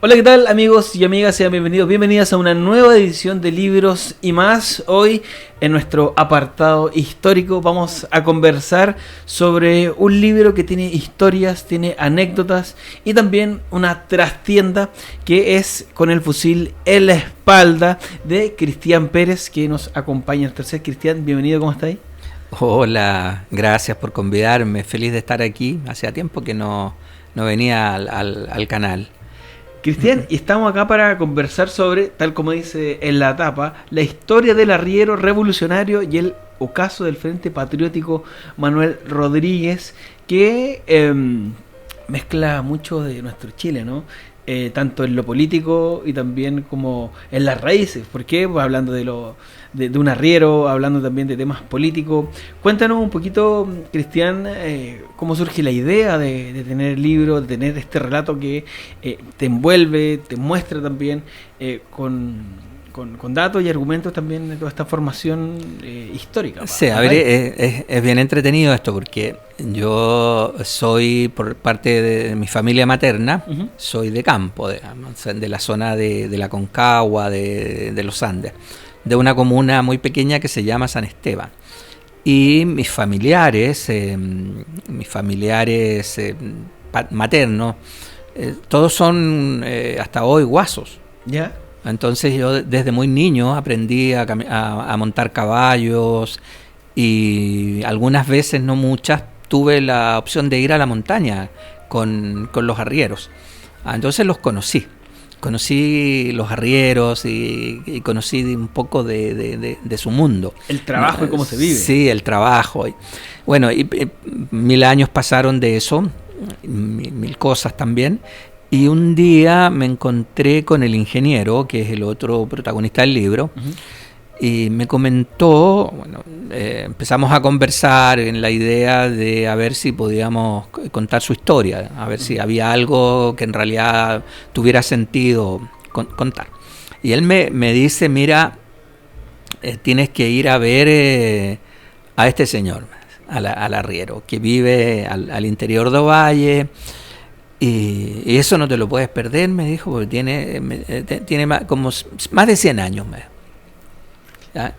Hola, ¿qué tal amigos y amigas? Sean bienvenidos, bienvenidas a una nueva edición de Libros y Más. Hoy en nuestro apartado histórico vamos a conversar sobre un libro que tiene historias, tiene anécdotas y también una trastienda que es Con el fusil en la espalda de Cristian Pérez, que nos acompaña el tercer. Cristian, bienvenido, ¿cómo estáis? Hola, gracias por convidarme, feliz de estar aquí. Hacía tiempo que no venía al canal. Cristian, y estamos acá para conversar sobre, tal como dice en la tapa, la historia del arriero revolucionario y el ocaso del Frente Patriótico Manuel Rodríguez, que mezcla mucho de nuestro Chile, ¿no? Tanto en lo político y también como en las raíces. ¿Por qué? Pues hablando de un arriero, hablando también de temas políticos. Cuéntanos un poquito, Cristian, cómo surge la idea de tener el libro, de tener este relato que te envuelve, te muestra también con datos y argumentos también de toda esta formación histórica. Sí, a ver, es bien entretenido esto porque yo soy, por parte de mi familia materna, soy de campo, de la zona de la Concagua, de los Andes, de una comuna muy pequeña que se llama San Esteban. Y mis familiares maternos, todos son hasta hoy guasos. ¿Ya? Entonces yo desde muy niño aprendí a montar caballos y algunas veces, no muchas, tuve la opción de ir a la montaña con los arrieros. Entonces los conocí los arrieros y conocí un poco de su mundo. El trabajo y cómo se vive. Sí, el trabajo. Bueno, y 1000 años pasaron de eso, mil cosas también. Y un día me encontré con el ingeniero, que es el otro protagonista del libro, y me comentó, empezamos a conversar en la idea de a ver si podíamos contar su historia, a ver si había algo que en realidad tuviera sentido contar. Y él me dice, mira, tienes que ir a ver a este señor, al arriero, que vive al interior de Ovalle. Y eso no te lo puedes perder, me dijo, porque tiene como más de 100 años. ¿Ya?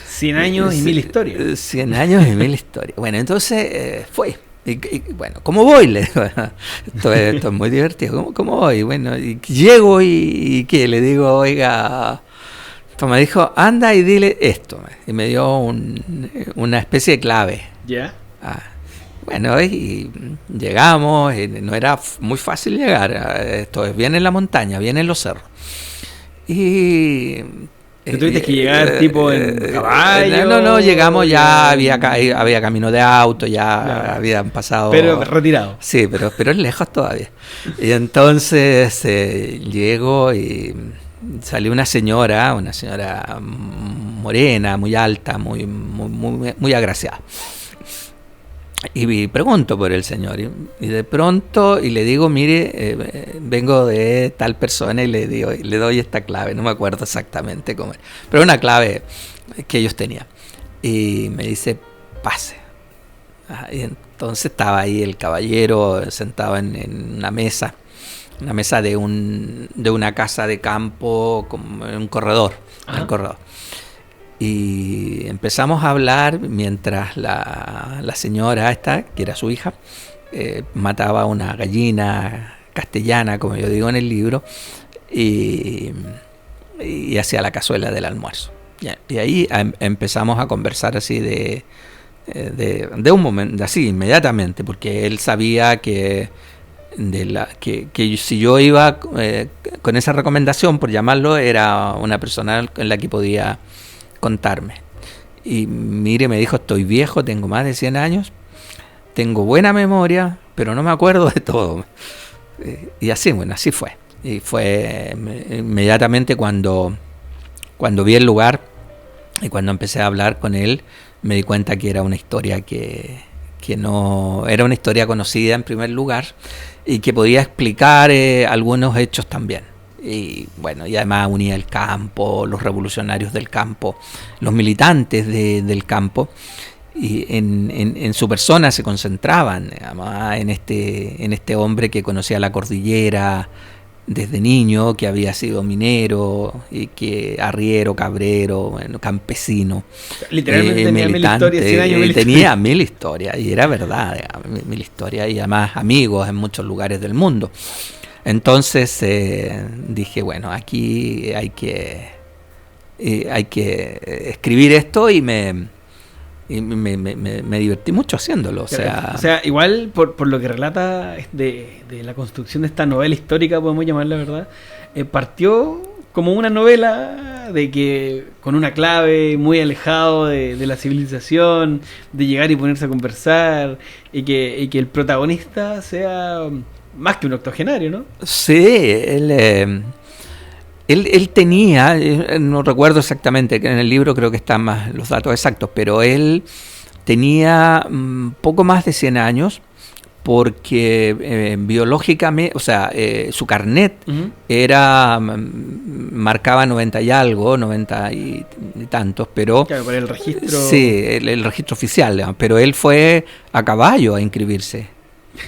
100 años y 1000 historias. 100 años y 1000 historias. Bueno, entonces fue. Y bueno, ¿cómo voy? Le digo, esto es muy divertido. ¿Cómo voy? Bueno, y llego y ¿qué? Le digo, oiga, me dijo, anda y dile esto. Y me dio una especie de clave. ¿Ya? Bueno, y llegamos, y no era muy fácil llegar, esto es bien en la montaña, bien en los cerros. Y ¿tú tuviste que llegar tipo en caballo? No, llegamos ya, había camino de auto, ya habían pasado... Pero retirado. Sí, pero es lejos todavía. Y entonces llego y salió una señora morena, muy alta, muy agraciada. Y pregunto por el señor y de pronto le digo, mire, vengo de tal persona y le doy esta clave, no me acuerdo exactamente cómo es, pero una clave que ellos tenían. Y me dice, pase. Y entonces estaba ahí el caballero sentado en una mesa de una casa de campo, como en un corredor, en el corredor. Y empezamos a hablar mientras la señora esta, que era su hija, mataba una gallina castellana, como yo digo en el libro, y hacía la cazuela del almuerzo. Y ahí empezamos a conversar así de un momento, así inmediatamente, porque él sabía que si yo iba con esa recomendación, por llamarlo, era una persona en la que podía contarme. Y mire, me dijo, estoy viejo, tengo más de 100 años, tengo buena memoria, pero no me acuerdo de todo. Y así, así fue. Y fue inmediatamente cuando vi el lugar y cuando empecé a hablar con él, me di cuenta que era una historia que no era una historia conocida en primer lugar y que podía explicar algunos hechos también. Y bueno, y además unía el campo, los revolucionarios del campo, los militantes del campo, y en su persona se concentraban, además, en este hombre que conocía la cordillera, desde niño, que había sido minero, y que arriero, cabrero, bueno, campesino. Literalmente tenía mil historias, 100 años, mil tenía historias. 1000 historias, y era verdad, mil historias, y además amigos en muchos lugares del mundo. Entonces dije, bueno, aquí hay que escribir esto, y me divertí mucho haciéndolo. O sea, igual por lo que relata de la construcción de esta novela histórica, podemos llamarla, ¿verdad? Partió como una novela de que con una clave muy alejado de la civilización, de llegar y ponerse a conversar, y que el protagonista sea más que un octogenario, ¿no? Sí, él tenía, no recuerdo exactamente, que en el libro creo que están más los datos exactos, pero él tenía poco más de 100 años, porque biológicamente, o sea, su carnet marcaba 90 y algo, 90 y tantos, pero... Claro, por el registro... Sí, el registro oficial, digamos, pero él fue a caballo a inscribirse.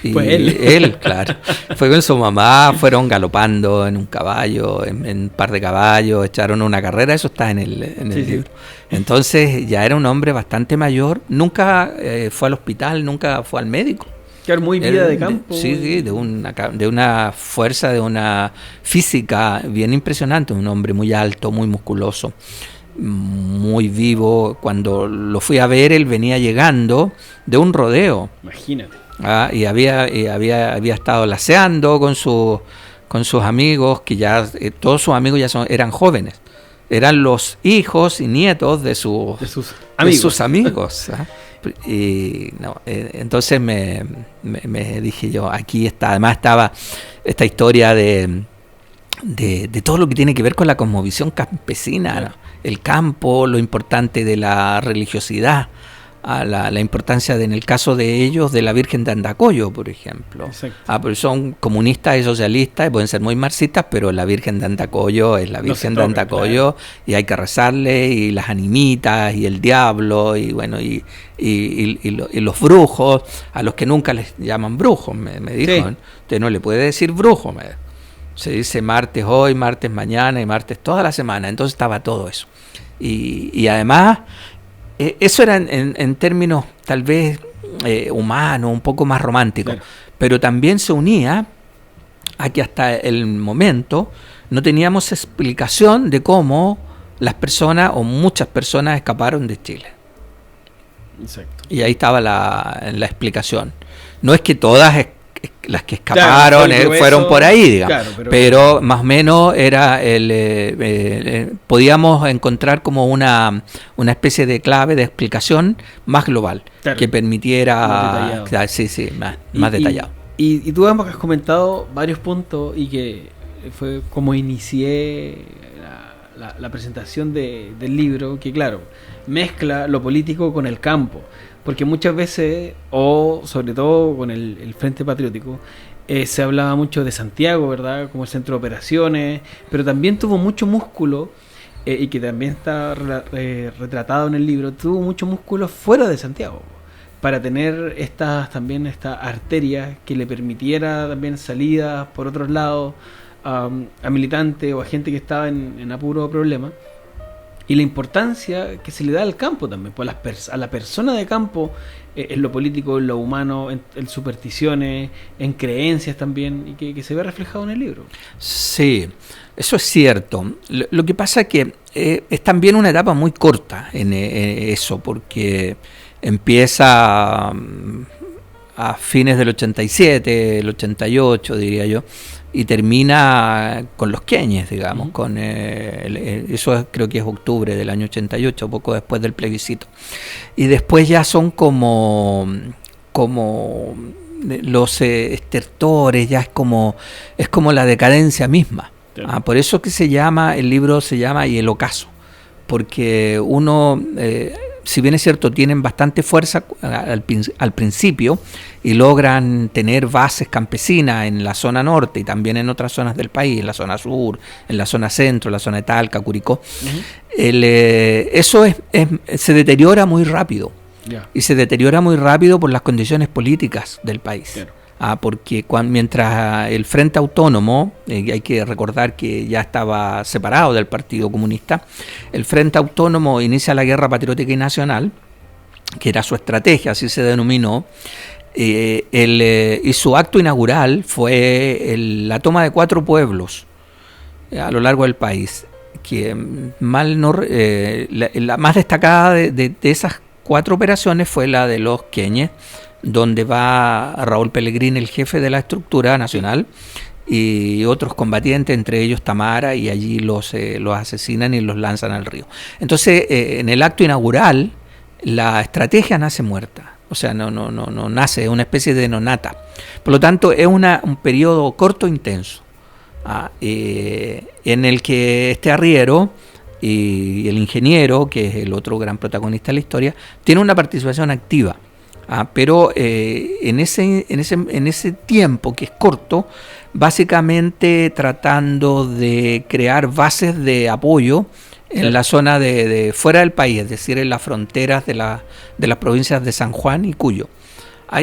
Y fue él. Él, claro. Fue con su mamá, fueron galopando en un caballo, en un par de caballos, echaron una carrera, eso está en el libro. Entonces ya era un hombre bastante mayor, nunca fue al hospital, nunca fue al médico. Claro, muy vida de campo. Sí, de una fuerza, de una física bien impresionante, un hombre muy alto, muy musculoso, muy vivo. Cuando lo fui a ver, él venía llegando de un rodeo. Imagínate. Y había estado laceando con sus amigos, que ya todos sus amigos eran jóvenes, eran los hijos y nietos de sus amigos. Y no, entonces me dije yo, aquí está, además estaba esta historia de todo lo que tiene que ver con la cosmovisión campesina, ¿no? El campo, lo importante de la religiosidad, la importancia en el caso de ellos de la Virgen de Andacollo, por ejemplo. Porque son comunistas y socialistas y pueden ser muy marxistas, pero la Virgen de Andacollo es la Virgen de Andacollo, claro. Y hay que rezarle, y las animitas y el diablo y bueno y los brujos, a los que nunca les llaman brujos, me dijo, usted no le puede decir brujo, se dice martes hoy, martes mañana y martes toda la semana. Entonces estaba todo eso, y además eso era en términos tal vez humanos, un poco más románticos, claro. Pero también se unía a que hasta el momento no teníamos explicación de cómo las personas o muchas personas escaparon de Chile. Exacto. Y ahí estaba la explicación. No es que todas las que escaparon, claro, fueron por ahí, digamos, claro, pero más o menos era podíamos encontrar como una especie de clave de explicación más global, claro, que permitiera más detallado. Y tú has comentado varios puntos, y que fue como inicié la presentación del libro, que claro, mezcla lo político con el campo. Porque muchas veces, o sobre todo con el Frente Patriótico, se hablaba mucho de Santiago, ¿verdad? Como el centro de operaciones, pero también tuvo mucho músculo, y que también está retratado en el libro, tuvo mucho músculo fuera de Santiago, para tener esta arteria que le permitiera también salidas por otros lados a militantes o a gente que estaba en apuro o problema. Y la importancia que se le da al campo también, pues a la persona de campo, en lo político, en lo humano, en supersticiones, en creencias también, y que se ve reflejado en el libro. Sí, eso es cierto. Lo que pasa es que es también una etapa muy corta en eso, porque empieza a fines del 87, el 88 diría yo, y termina con los queñes, digamos, con eso creo que es octubre del año 88, poco después del plebiscito. Y después ya son como los estertores, ya es como la decadencia misma. Por eso que el libro se llama Y el ocaso, porque uno... si bien es cierto, tienen bastante fuerza al principio y logran tener bases campesinas en la zona norte y también en otras zonas del país, en la zona sur, en la zona centro, en la zona de Talca, Curicó, eso se deteriora muy rápido. Y se deteriora muy rápido por las condiciones políticas del país. porque mientras el Frente Autónomo, hay que recordar que ya estaba separado del Partido Comunista, el Frente Autónomo inicia la Guerra Patriótica y Nacional, que era su estrategia, así se denominó, y su acto inaugural fue la toma de 4 pueblos a lo largo del país, que la más destacada de esas 4 operaciones fue la de Los Queñes, donde va Raúl Pellegrini, el jefe de la estructura nacional, y otros combatientes, entre ellos Tamara, y allí los asesinan y los lanzan al río. Entonces, en el acto inaugural, la estrategia nace muerta. O sea, no nace, es una especie de nonata. Por lo tanto, es un periodo corto e intenso, en el que este arriero y el ingeniero, que es el otro gran protagonista de la historia, tiene una participación activa. Pero en ese tiempo, que es corto, básicamente tratando de crear bases de apoyo en la zona de fuera del país, es decir, en las fronteras de las provincias de San Juan y Cuyo.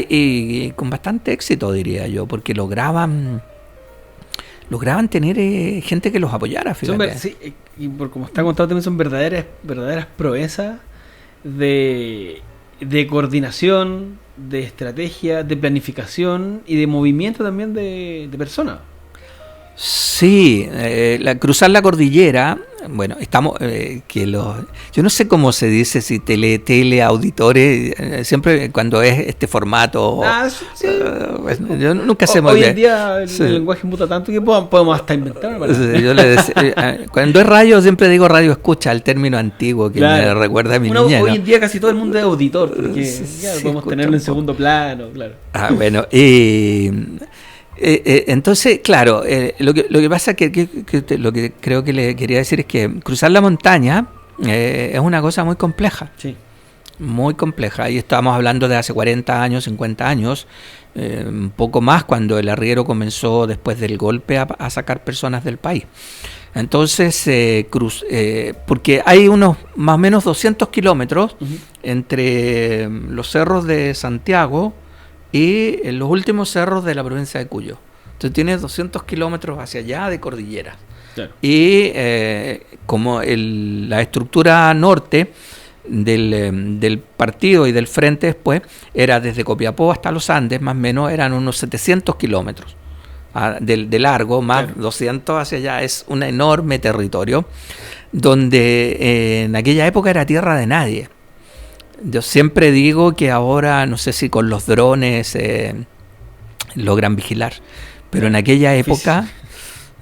Y con bastante éxito, diría yo, porque lograban tener gente que los apoyara, fíjate. Sí, y por como está contado también son verdaderas proezas de coordinación, de estrategia, de planificación y de movimiento también de personas. Sí, cruzar la cordillera, bueno, estamos, yo no sé cómo se dice, si teleauditores, siempre cuando es este formato, Sí. Bueno, yo nunca sé muy bien. Hoy en día el lenguaje muta tanto que podemos hasta inventar. Yo le decía, cuando es radio siempre digo radio escucha, el término antiguo que me recuerda a mi niña. Hoy en día casi todo el mundo es auditor, porque podemos tenerlo en segundo plano, claro. Bueno, entonces, claro, lo que pasa es que lo que creo que le quería decir es que cruzar la montaña es una cosa muy compleja. Sí. Muy compleja. Y estamos hablando de hace 40 años, 50 años, un poco más, cuando el arriero comenzó después del golpe a sacar personas del país. Entonces, porque hay unos más o menos 200 kilómetros entre los cerros de Santiago y en los últimos cerros de la provincia de Cuyo. Entonces tienes 200 kilómetros hacia allá de cordillera. Claro. Y como la estructura norte del partido y del frente después era desde Copiapó hasta los Andes, más o menos eran unos 700 kilómetros de largo, más claro. 200 hacia allá. Es un enorme territorio donde en aquella época era tierra de nadie. Yo siempre digo que ahora, no sé si con los drones logran vigilar, pero en aquella época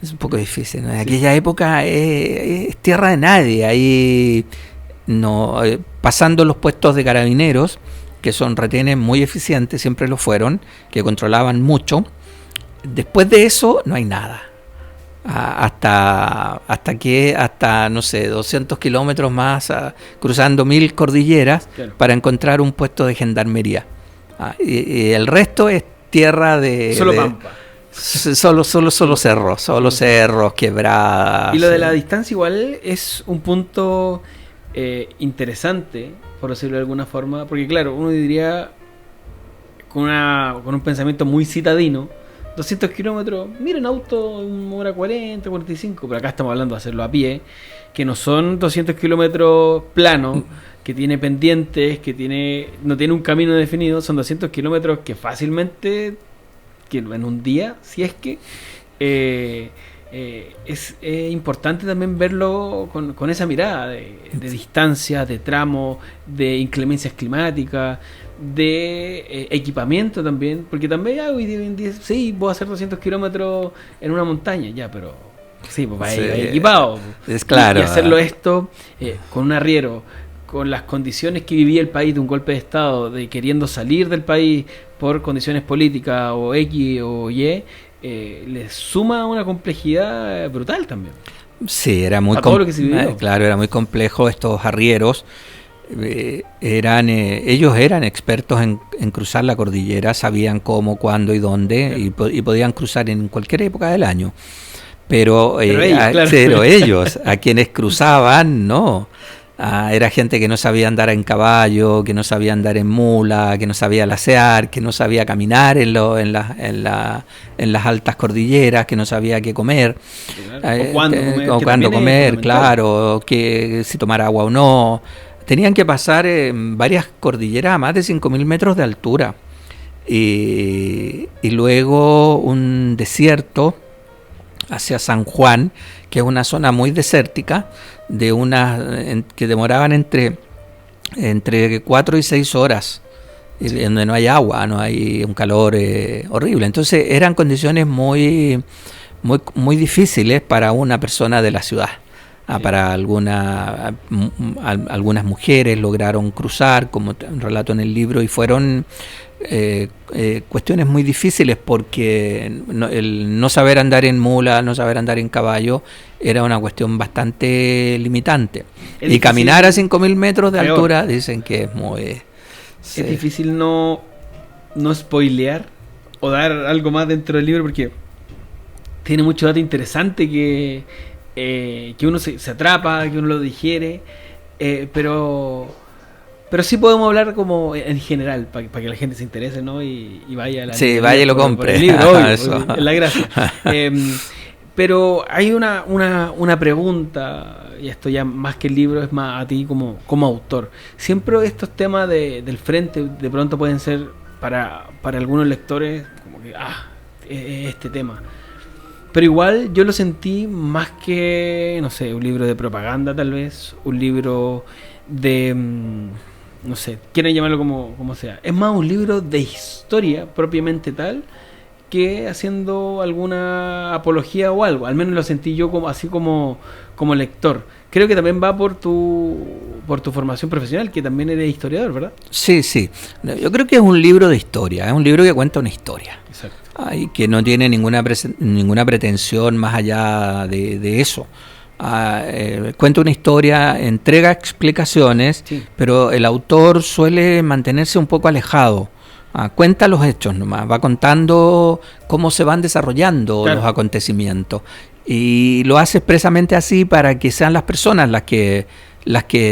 es un poco difícil, ¿no? En aquella época es tierra de nadie. Ahí pasando los puestos de carabineros, que son retenes muy eficientes, siempre lo fueron, que controlaban mucho. Después de eso no hay nada. Hasta no sé, 200 kilómetros más, cruzando 1000 cordilleras, claro, para encontrar un puesto de gendarmería. Y el resto es tierra solo pampa. Solo cerros, cerros, quebradas. Y lo de la distancia igual es un punto interesante, por decirlo de alguna forma, porque claro, uno diría con un pensamiento muy citadino, 200 kilómetros, miren, auto, 1 hora 40, 45, pero acá estamos hablando de hacerlo a pie, que no son 200 kilómetros planos, que tiene pendientes, no tiene un camino definido, son 200 kilómetros que fácilmente, que en un día, si es que, es importante también verlo con esa mirada de distancia, de tramo, de inclemencias climáticas, de equipamiento también, porque también hoy en día sí, voy a hacer 200 kilómetros en una montaña, ya, pero sí, pues va equipado. Es claro. Y hacerlo esto con un arriero, con las condiciones que vivía el país de un golpe de Estado, de queriendo salir del país por condiciones políticas o X o Y, le suma una complejidad brutal también. Sí, era muy claro, era muy complejo. Estos arrieros ellos eran expertos en cruzar la cordillera, sabían cómo, cuándo y dónde, y podían cruzar en cualquier época del año. Pero ellos, a quienes cruzaban, no. Era gente que no sabía andar en caballo, que no sabía andar en mula, que no sabía lacear, que no sabía caminar en las altas cordilleras, que no sabía qué comer, o cuándo comer, claro, que si tomar agua o no. Tenían que pasar varias cordilleras a más de 5.000 metros de altura. Y luego un desierto hacia San Juan, que es una zona muy desértica, que demoraban entre 4 y 6 horas, donde no hay agua, no hay un calor horrible. Entonces eran condiciones muy, muy, muy difíciles para una persona de la ciudad. Para algunas mujeres lograron cruzar, como relato en el libro, y fueron cuestiones muy difíciles porque el no saber andar en mula, no saber andar en caballo era una cuestión bastante limitante. Y caminar a 5.000 metros de altura dicen que es muy... Es difícil no spoilear o dar algo más dentro del libro porque tiene mucho dato interesante que uno se atrapa, que uno lo digiere, pero sí podemos hablar como en general, para que la gente se interese, ¿no? Y vaya a la librería, vaya y lo compre. Por el libro, obvio, es la gracia. Pero hay una pregunta, y esto ya más que el libro, es más a ti como autor. Siempre estos temas del frente de pronto pueden ser para algunos lectores como que, este tema. Pero igual yo lo sentí más que, no sé, un libro de propaganda tal vez, un libro de, no sé, quieren llamarlo como sea. Es más un libro de historia propiamente tal que haciendo alguna apología o algo. Al menos lo sentí yo como lector. Creo que también va por tu formación profesional, que también eres historiador, ¿verdad? Sí. Yo creo que es un libro de historia, es un libro que cuenta una historia. Exacto. Y que no tiene ninguna pretensión más allá de eso. Cuenta una historia, entrega explicaciones, sí, pero el autor suele mantenerse un poco alejado. Cuenta los hechos nomás, va contando cómo se van desarrollando, claro, los acontecimientos. Y lo hace expresamente así para que sean las personas las que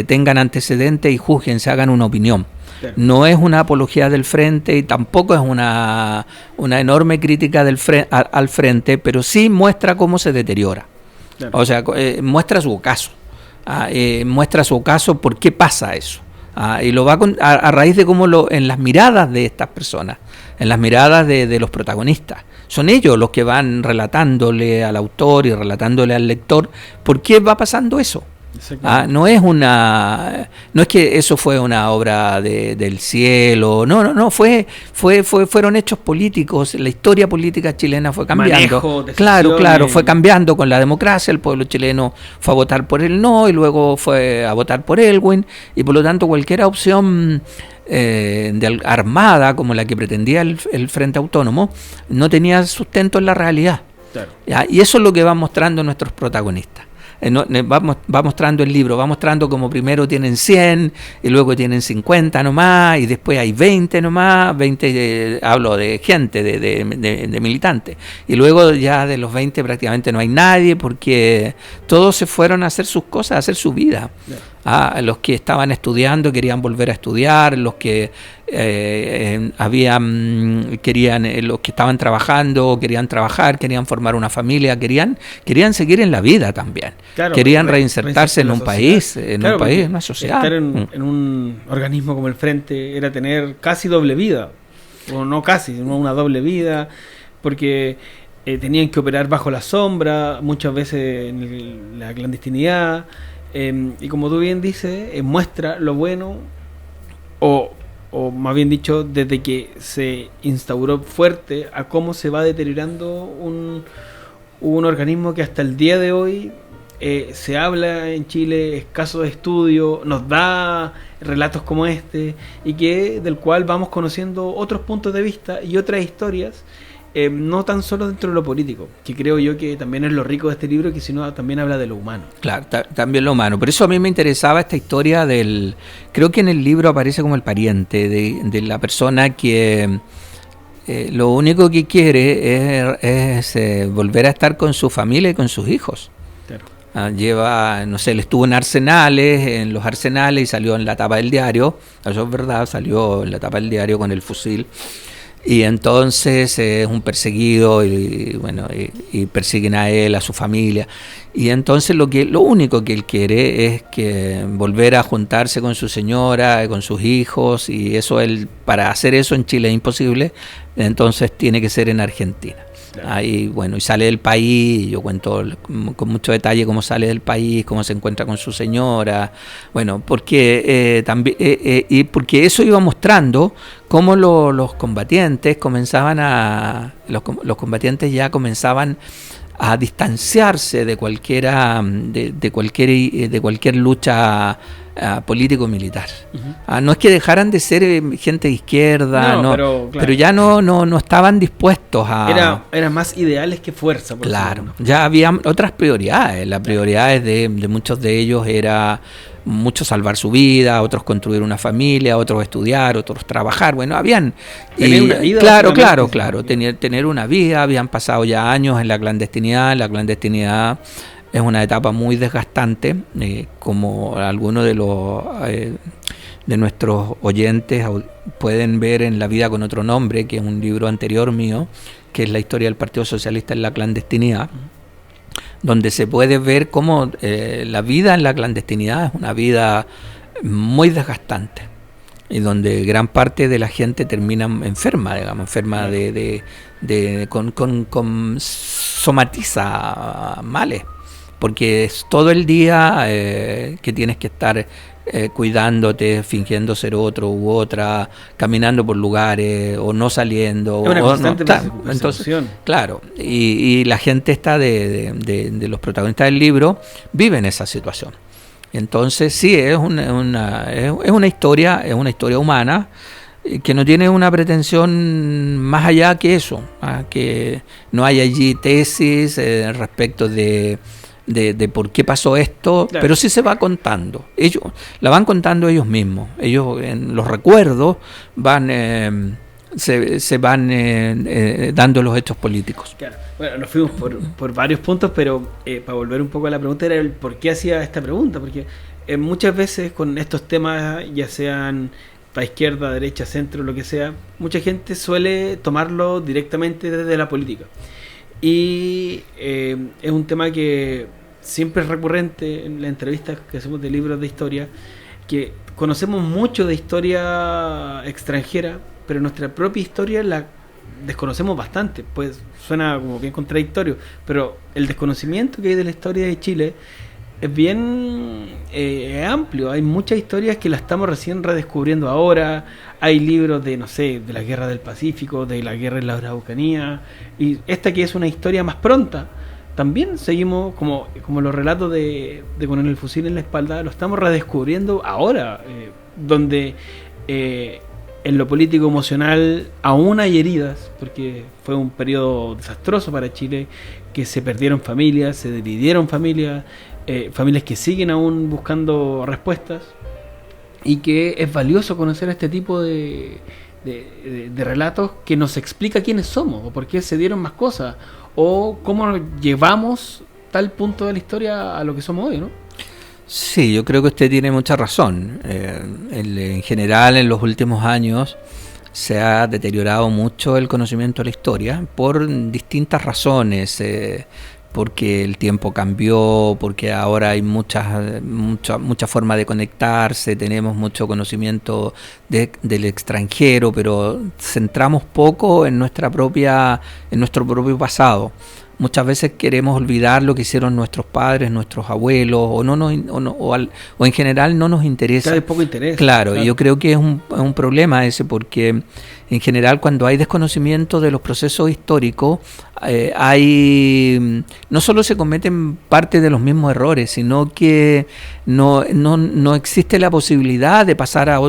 tengan antecedentes y juzguen, se hagan una opinión. Claro. No es una apología del frente y tampoco es una enorme crítica al frente, pero sí muestra cómo se deteriora. Claro. O sea, muestra su ocaso, por qué pasa eso. Y lo va a raíz de cómo en las miradas de estas personas, en las miradas de los protagonistas. Son ellos los que van relatándole al autor y relatándole al lector por qué va pasando eso. No es que eso fue una obra del cielo, no, fueron hechos políticos. La historia política chilena fue cambiando. Claro, fue cambiando con la democracia. El pueblo chileno fue a votar por el no y luego fue a votar por Elwin, y por lo tanto cualquier opción armada como la que pretendía el Frente Autónomo no tenía sustento en la realidad. Claro. Y eso es lo que van mostrando nuestros protagonistas. Va mostrando el libro, va mostrando como primero tienen 100 y luego tienen 50 nomás y después hay 20 nomás, 20 hablo de gente, de militantes, y luego ya de los 20 prácticamente no hay nadie porque todos se fueron a hacer sus cosas, a hacer su vida. Los que estaban estudiando querían volver a estudiar, los que los que estaban trabajando querían trabajar, querían formar una familia, querían seguir en la vida también. Claro, querían reinsertarse en un país, en una sociedad. Estar en un organismo como el Frente era tener casi doble vida, o no casi, sino una doble vida, porque tenían que operar bajo la sombra, muchas veces en la clandestinidad. Y como tú bien dices, muestra lo bueno, o más bien dicho, desde que se instauró fuerte a cómo se va deteriorando un organismo que hasta el día de hoy se habla en Chile, escaso de estudio, nos da relatos como este, y del cual vamos conociendo otros puntos de vista y otras historias. No tan solo dentro de lo político, que creo yo que también es lo rico de este libro, que sino también habla de lo humano. Claro, también lo humano. Por eso a mí me interesaba esta historia creo que en el libro aparece como el pariente de la persona que lo único que quiere es volver a estar con su familia y con sus hijos. Claro. Lleva, no sé, él estuvo en los arsenales y salió en la tapa del diario. Eso es verdad, salió en la tapa del diario con el fusil. Y entonces es un perseguido y persiguen a él, a su familia. Y entonces lo único que él quiere es que volver a juntarse con su señora, con sus hijos, y para hacer eso en Chile es imposible, entonces tiene que ser en Argentina. Claro. Y sale del país, y yo cuento con mucho detalle cómo sale del país, cómo se encuentra con su señora, porque porque eso iba mostrando cómo los combatientes los combatientes ya comenzaban a distanciarse de cualquier lucha político-militar. Uh-huh. No es que dejaran de ser gente de izquierda, pero ya no estaban dispuestos a... Eran más ideales que fuerza. Claro, ya había otras prioridades. Las prioridades de muchos de ellos era muchos salvar su vida, otros construir una familia, otros estudiar, otros trabajar. Habían... Tener una vida. Claro. Tener una vida. Habían pasado ya años en la clandestinidad. La clandestinidad es una etapa muy desgastante, como algunos de nuestros oyentes pueden ver en La vida con otro nombre, que es un libro anterior mío, que es la historia del Partido Socialista en la clandestinidad, donde se puede ver cómo la vida en la clandestinidad es una vida muy desgastante, y donde gran parte de la gente termina enferma, somatiza males, porque es todo el día que tienes que estar cuidándote, fingiendo ser otro u otra, caminando por lugares o no saliendo. Es una constante entonces, claro, y la gente de los protagonistas del libro viven esa situación. Entonces sí, es una historia humana que no tiene una pretensión más allá que eso, que no hay allí tesis respecto de por qué pasó esto, claro. Pero sí se va contando. Ellos la van contando ellos mismos. Ellos en los recuerdos se van dando los hechos políticos. Claro. Nos fuimos por varios puntos, pero para volver un poco a la pregunta, era el por qué hacía esta pregunta, porque muchas veces con estos temas, ya sean para izquierda, derecha, centro, lo que sea, mucha gente suele tomarlo directamente desde la política. Y es un tema que siempre es recurrente en las entrevistas que hacemos de libros de historia, que conocemos mucho de historia extranjera, pero nuestra propia historia la desconocemos bastante. Pues suena como bien contradictorio, pero el desconocimiento que hay de la historia de Chile es bien amplio. Hay muchas historias que las estamos recién redescubriendo ahora. Hay libros de la guerra del Pacífico, de la guerra en la Araucanía, y esta que es una historia más pronta, también seguimos como los relatos de con el fusil en la espalda, lo estamos redescubriendo ahora, donde en lo político emocional aún hay heridas, porque fue un periodo desastroso para Chile, que se perdieron familias, se dividieron familias, familias que siguen aún buscando respuestas, y que es valioso conocer este tipo de relatos que nos explica quiénes somos, o por qué se dieron más cosas, o cómo llevamos tal punto de la historia a lo que somos hoy, ¿no? Sí, yo creo que usted tiene mucha razón. En general, en los últimos años se ha deteriorado mucho el conocimiento de la historia por distintas razones, porque el tiempo cambió, porque ahora hay mucha forma de conectarse, tenemos mucho conocimiento del extranjero, pero centramos poco en nuestro propio pasado. Muchas veces queremos olvidar lo que hicieron nuestros padres, nuestros abuelos, o en general no nos interesa. Hay poco interés. Claro, y yo creo que es un problema ese, porque en general cuando hay desconocimiento de los procesos históricos, no solo se cometen parte de los mismos errores, sino que no existe la posibilidad de pasar a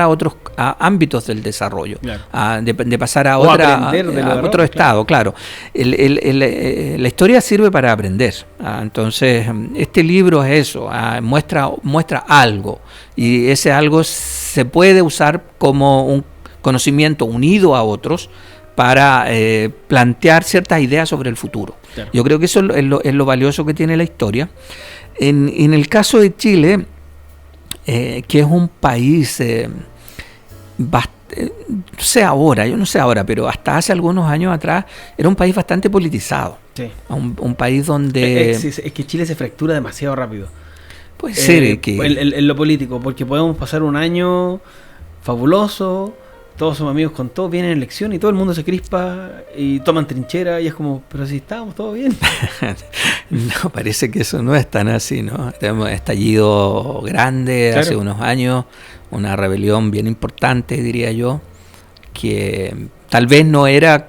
otros ámbitos del desarrollo, claro. de pasar a otro estado, claro. La historia sirve para aprender. Entonces, este libro es eso, muestra algo, y ese algo se puede usar como un conocimiento unido a otros para plantear ciertas ideas sobre el futuro. Claro. Yo creo que eso es lo valioso que tiene la historia. En el caso de Chile, que es un país, yo no sé ahora, pero hasta hace algunos años atrás era un país bastante politizado. Sí. Un país donde... Es que Chile se fractura demasiado rápido. Puede ser que... En lo político, porque podemos pasar un año fabuloso, todos somos amigos con todos, vienen elecciones y todo el mundo se crispa y toman trinchera y es como, pero si estábamos todos bien. No, parece que eso no es tan así, ¿no? Tenemos un estallido grande, claro, hace unos años, una rebelión bien importante, diría yo, que tal vez no era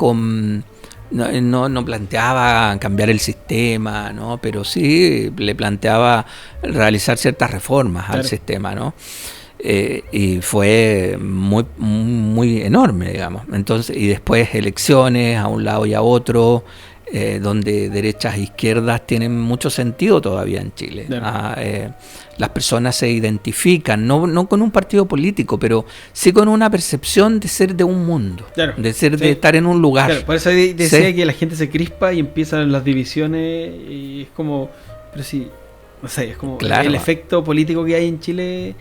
no planteaba cambiar el sistema, ¿no? Pero sí le planteaba realizar ciertas reformas, claro, al sistema, ¿no? Y fue muy enorme, digamos. Entonces, y después elecciones a un lado y a otro, donde derechas e izquierdas tienen mucho sentido todavía en Chile. Claro. Las personas se identifican, no con un partido político, pero sí con una percepción de ser de un mundo, claro, de ser, sí, de estar en un lugar. Claro, por eso decía, sí, que la gente se crispa y empiezan las divisiones y es como, pero sí, no sé, es como, claro, el efecto político que hay en Chile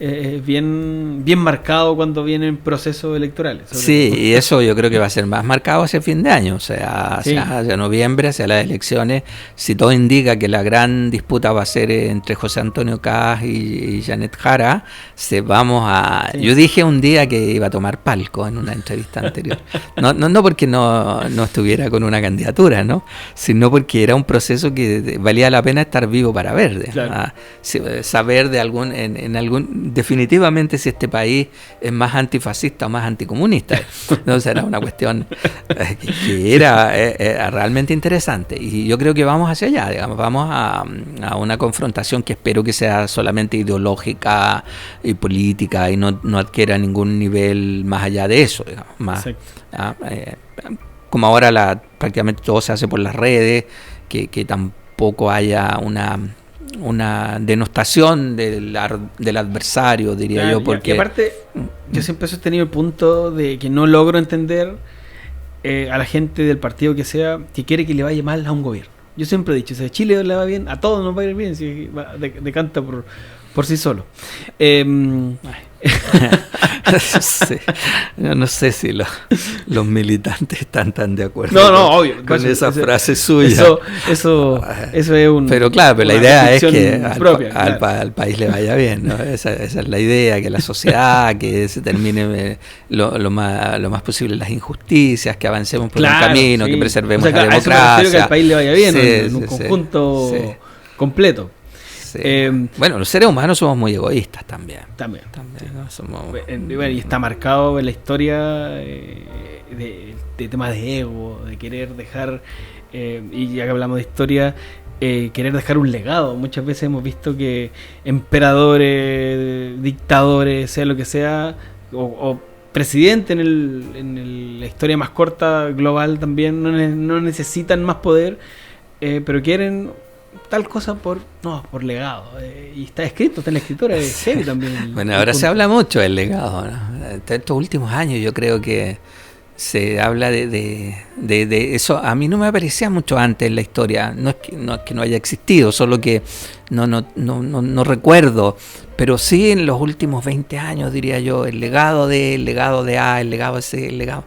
bien marcado cuando vienen procesos electorales. Sí, y eso yo creo que va a ser más marcado hacia fin de año, sí, hacia noviembre, hacia las elecciones. Si todo indica que la gran disputa va a ser entre José Antonio Kast y Janet Jara, sí. Yo dije un día que iba a tomar palco en una entrevista anterior. No porque no estuviera con una candidatura, ¿no? Sino porque era un proceso que valía la pena estar vivo para ver, claro, saber de definitivamente si este país es más antifascista o más anticomunista. Entonces era una cuestión que era realmente interesante y yo creo que vamos hacia allá, digamos, vamos a una confrontación que espero que sea solamente ideológica y política y no adquiera ningún nivel más allá de eso, digamos, más, como ahora prácticamente todo se hace por las redes, que tampoco haya una denostación del adversario, diría, claro, yo, porque... Y aparte, yo siempre he sostenido el punto de que no logro entender a la gente del partido que sea, que quiere que le vaya mal a un gobierno. Yo siempre he dicho, si a Chile le va bien, a todos nos va a ir bien, si va decanta por sí solo. Sí. No sé si los militantes están tan de acuerdo obvio, con esa frase suya. Eso es un... Pero claro, la idea es que claro, al país le vaya bien, ¿no? Esa es la idea, que la sociedad, que se termine lo más posible las injusticias, que avancemos por un camino, sí, que preservemos la democracia. Que al país le vaya bien, en un conjunto completo. Sí. Bueno, los seres humanos somos muy egoístas también. También ¿no? Somos... Bueno, y está marcado en la historia de temas de ego, de querer dejar, y ya que hablamos de historia, querer dejar un legado. Muchas veces hemos visto que emperadores, dictadores, sea lo que sea, o presidente en la historia más corta, global también, no necesitan más poder, pero quieren tal cosa por legado, y está escrito, está en la escritura de Heavy también. Bueno, ahora se habla mucho del legado, ¿no? Estos últimos años yo creo que se habla de eso. A mí no me aparecía mucho antes en la historia, no es que no haya existido, solo que no recuerdo, pero sí en los últimos 20 años, diría yo, el legado A, el legado C, el legado...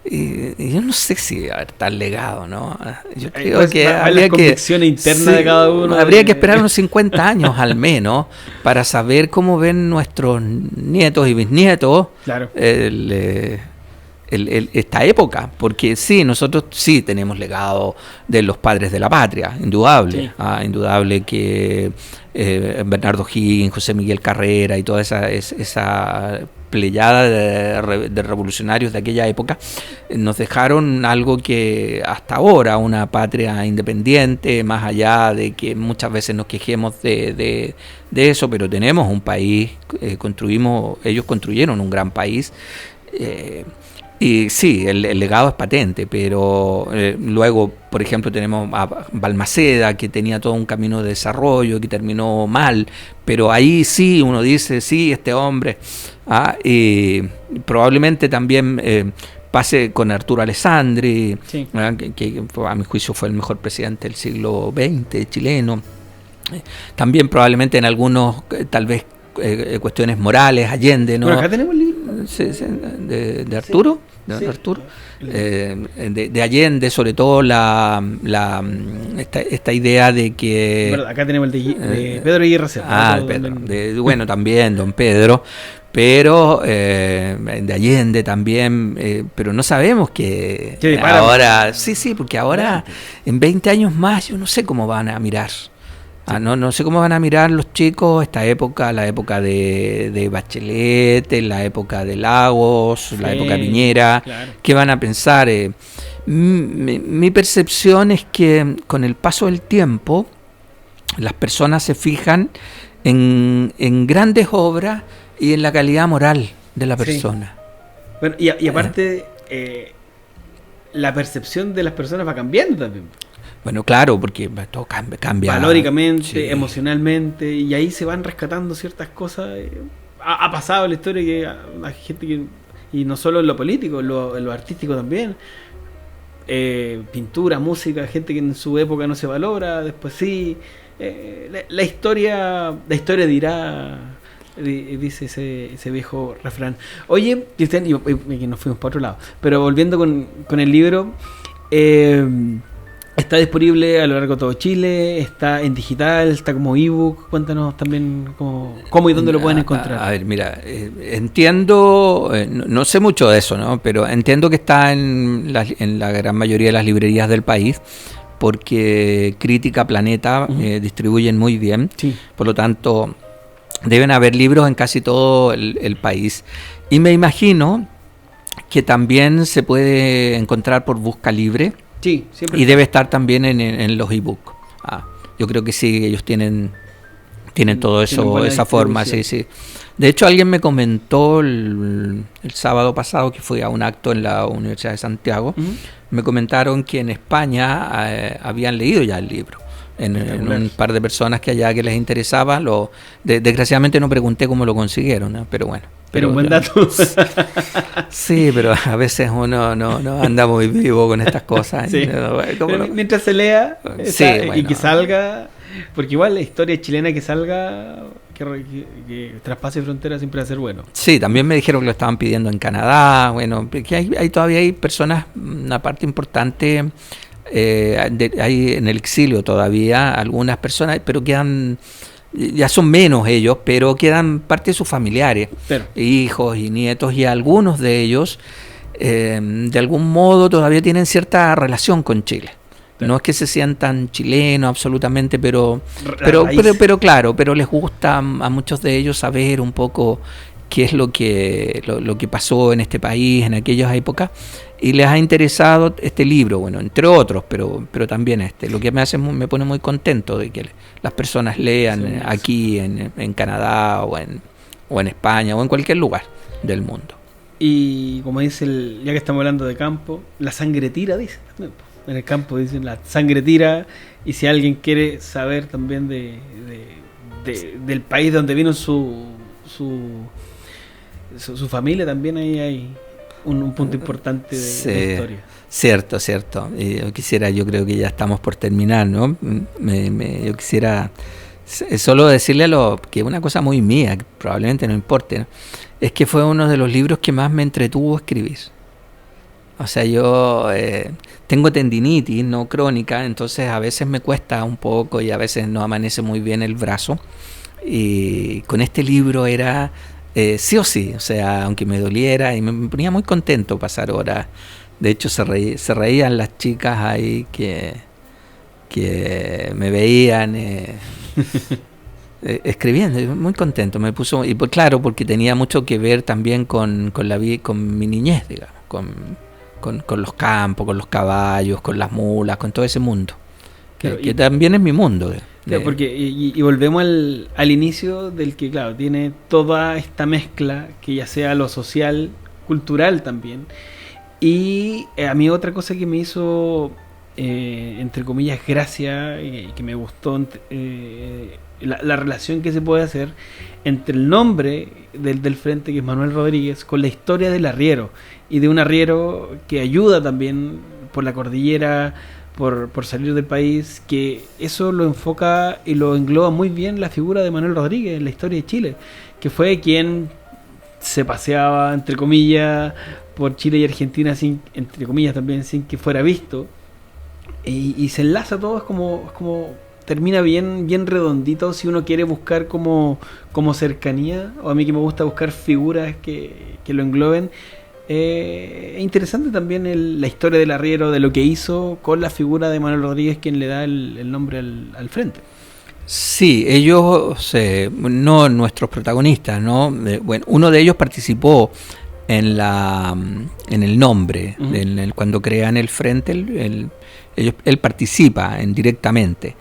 Y yo no sé si tal legado, ¿no? Yo creo que habría convicción interna de cada uno. Habría que esperar unos 50 años al menos para saber cómo ven nuestros nietos y bisnietos, claro, esta época, porque sí, nosotros sí tenemos legado de los padres de la patria, indudable, sí. Indudable que Bernardo Higgins, José Miguel Carrera y toda esa pleyada de revolucionarios de aquella época nos dejaron algo que hasta ahora, una patria independiente, más allá de que muchas veces nos quejemos de eso, pero tenemos un país, ellos construyeron un gran país, y sí, el legado es patente, pero luego, por ejemplo, tenemos a Balmaceda, que tenía todo un camino de desarrollo, que terminó mal, pero ahí sí uno dice, sí, este hombre, y probablemente también pase con Arturo Alessandri, Sí. que a mi juicio fue el mejor presidente del siglo XX chileno. También probablemente en algunos, tal vez, cuestiones morales, Allende, ¿no? Bueno, acá tenemos el libro. Sí, de Arturo, Sí. Arturo. De Allende, sobre todo esta idea de que... Verdad, acá tenemos el de Pedro Aguirre Cerda. Pedro. Bueno, también don Pedro, pero de Allende también, pero no sabemos que ahora... Sí, porque ahora, en 20 años más, yo no sé cómo van a mirar. No sé cómo van a mirar los chicos esta época, la época de Bachelet, la época de Lagos, la época de Piñera. Claro. ¿Qué van a pensar? Mi percepción es que con el paso del tiempo las personas se fijan en grandes obras y en la calidad moral de la persona. Sí. Bueno, y aparte, la percepción de las personas va cambiando también. Bueno, claro, porque todo cambia. Valóricamente, sí, emocionalmente, y ahí se van rescatando ciertas cosas. Ha pasado en la historia que hay gente que, y no solo en lo político, en lo artístico también, pintura, música, gente que en su época no se valora, después sí. La historia dirá, dice ese viejo refrán. Oye, Cristian, y nos fuimos para otro lado, pero volviendo con el libro, está disponible a lo largo de todo Chile, está en digital, está como ebook. Cuéntanos también cómo y dónde lo pueden encontrar. A ver, mira, entiendo, no sé mucho de eso, ¿no? Pero entiendo que está en la gran mayoría de las librerías del país, porque Crítica, Planeta distribuyen muy bien. Sí. Por lo tanto, deben haber libros en casi todo el país. Y me imagino que también se puede encontrar por Busca Libre. Sí, siempre. Y debe estar también en los ebooks. Yo creo que sí, ellos tienen todo eso, esa forma, sí. De hecho, alguien me comentó el sábado pasado que fui a un acto en la Universidad de Santiago. Me comentaron que en España habían leído ya el libro. En un par de personas que allá que les interesaba. Desgraciadamente no pregunté cómo lo consiguieron, ¿no? Pero bueno. Pero un buen dato. Sí, pero a veces uno no anda muy vivo con estas cosas. Sí. Mientras se lea y que salga, porque igual la historia chilena que salga, que traspase fronteras siempre va a ser bueno. Sí, también me dijeron que lo estaban pidiendo en Canadá. Bueno, que todavía hay personas, una parte importante, hay en el exilio todavía algunas personas, pero quedan... Ya son menos ellos, pero quedan parte de sus familiares, hijos y nietos, y algunos de ellos de algún modo todavía tienen cierta relación con Chile. No es que se sientan chilenos absolutamente, pero claro, pero les gusta a muchos de ellos saber un poco qué es lo que pasó en este país en aquellas épocas, y les ha interesado este libro, bueno, entre otros, pero también lo que me pone muy contento de que las personas lean aquí en Canadá o en España o en cualquier lugar del mundo. Y como dice, ya que estamos hablando de campo, la sangre tira, dice. En el campo dicen la sangre tira, y si alguien quiere saber también del país donde vino su familia, también ahí hay un punto importante de historia. Cierto. Yo creo que ya estamos por terminar, ¿no? Yo quisiera solo decirle que una cosa muy mía, que probablemente no importe, ¿no? Es que fue uno de los libros que más me entretuvo escribir. O sea, yo tengo tendinitis no crónica, entonces a veces me cuesta un poco y a veces no amanece muy bien el brazo. Y con este libro era sí o sí, o sea, aunque me doliera, y me ponía muy contento pasar horas. De hecho, se reían las chicas ahí que me veían escribiendo, muy contento. Me puso, y pues claro, porque tenía mucho que ver también con mi niñez, digamos, con los campos, con los caballos, con las mulas, con todo ese mundo, que también es mi mundo. Claro, porque y volvemos al inicio del que, claro, tiene toda esta mezcla, que ya sea lo social, cultural también. Y a mí otra cosa que me hizo entre comillas, gracia, que me gustó, la relación que se puede hacer entre el nombre del frente, que es Manuel Rodríguez, con la historia del arriero, y de un arriero que ayuda también por la cordillera, por salir del país, que eso lo enfoca y lo engloba muy bien la figura de Manuel Rodríguez en la historia de Chile, que fue quien se paseaba, entre comillas, por Chile y Argentina, sin, entre comillas también, sin que fuera visto, y se enlaza todo, es como termina bien redondito si uno quiere buscar como cercanía, o a mí que me gusta buscar figuras que lo engloben. Es interesante también la historia del arriero, de lo que hizo con la figura de Manuel Rodríguez, quien le da el nombre al frente. Sí, ellos, no nuestros protagonistas, ¿no? Bueno, uno de ellos participó en el nombre, uh-huh. Cuando crean el frente, él participa directamente.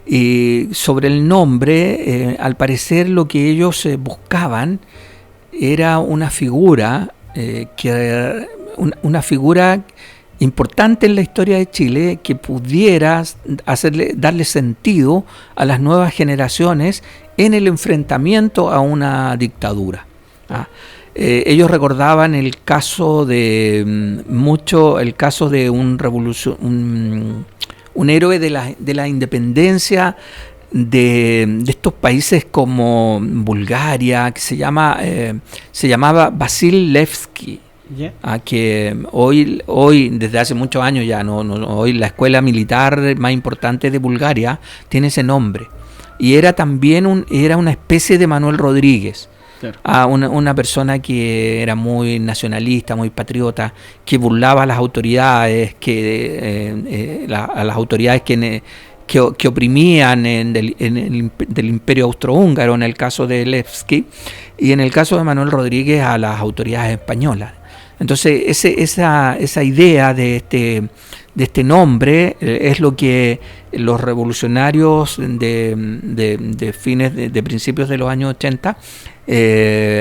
Y sobre el nombre, al parecer lo que ellos buscaban era una figura una figura importante en la historia de Chile, que pudiera darle sentido a las nuevas generaciones en el enfrentamiento a una dictadura. Ellos recordaban el caso de un héroe de la independencia de estos países como Bulgaria, que se llamaba Vasil Levski, yeah. Que hoy desde hace muchos años ya hoy la escuela militar más importante de Bulgaria tiene ese nombre, y era también era una especie de Manuel Rodríguez. Claro. Una persona que era muy nacionalista, muy patriota, que burlaba a las autoridades, a las autoridades que oprimían del Imperio Austrohúngaro, en el caso de Levski, y en el caso de Manuel Rodríguez a las autoridades españolas. Entonces esa idea de este nombre es lo que los revolucionarios de fines de principios de los años 80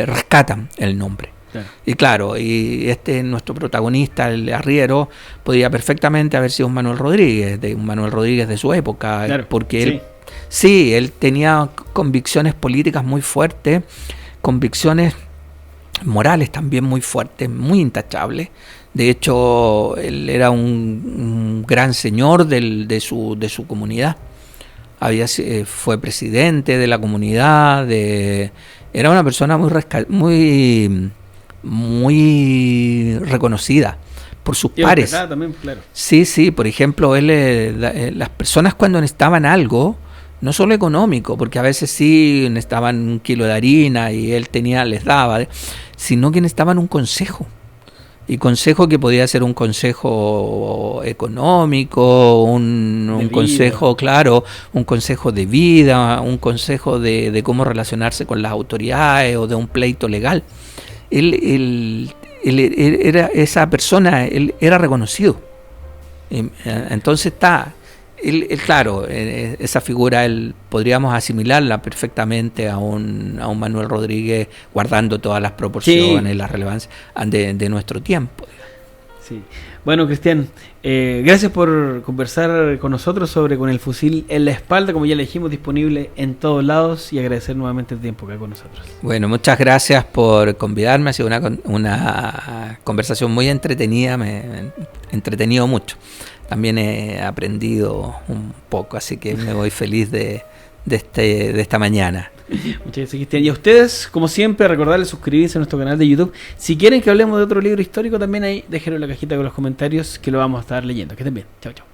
rescatan el nombre. Claro. Y claro, nuestro protagonista, el arriero, podía perfectamente haber sido un Manuel Rodríguez de su época, claro, porque él tenía convicciones políticas muy fuertes, convicciones morales también muy fuertes, muy intachables. De hecho, él era un gran señor de su comunidad. Fue presidente de la comunidad, era una persona muy reconocida por sus pares. También, claro. Sí, por ejemplo, las personas cuando necesitaban algo, no solo económico, porque a veces sí necesitaban un kilo de harina y él les daba, sino que necesitaban un consejo. Y consejo que podía ser un consejo económico, un consejo, claro, un consejo de vida, un consejo de cómo relacionarse con las autoridades o de un pleito legal. Él era esa persona, él era reconocido. Entonces claro, esa figura podríamos asimilarla perfectamente a un Manuel Rodríguez, guardando todas las proporciones, la relevancia de nuestro tiempo. Sí. Bueno, Cristian, gracias por conversar con nosotros con el fusil en la espalda, como ya le dijimos, disponible en todos lados, y agradecer nuevamente el tiempo que hay con nosotros. Bueno, muchas gracias por convidarme, ha sido una conversación muy entretenida, me he entretenido mucho. También he aprendido un poco, así que me voy feliz de esta mañana. Muchas gracias, Cristian. Y a ustedes, como siempre, recordarles suscribirse a nuestro canal de YouTube. Si quieren que hablemos de otro libro histórico, también ahí déjenlo en la cajita con los comentarios, que lo vamos a estar leyendo. Que estén bien. Chao, chao.